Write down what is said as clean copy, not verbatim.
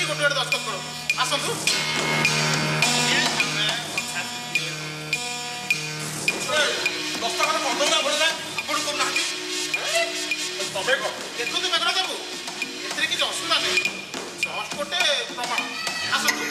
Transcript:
देखिए गोटे गोटे दस्तखत करो आसतु दस्तखत करदे भोले आपड़ करना तबे कह देखो मेघराज बाबू एथिरे किसी असुविधा नहीं जस्ट गोटे प्रमाण आसतु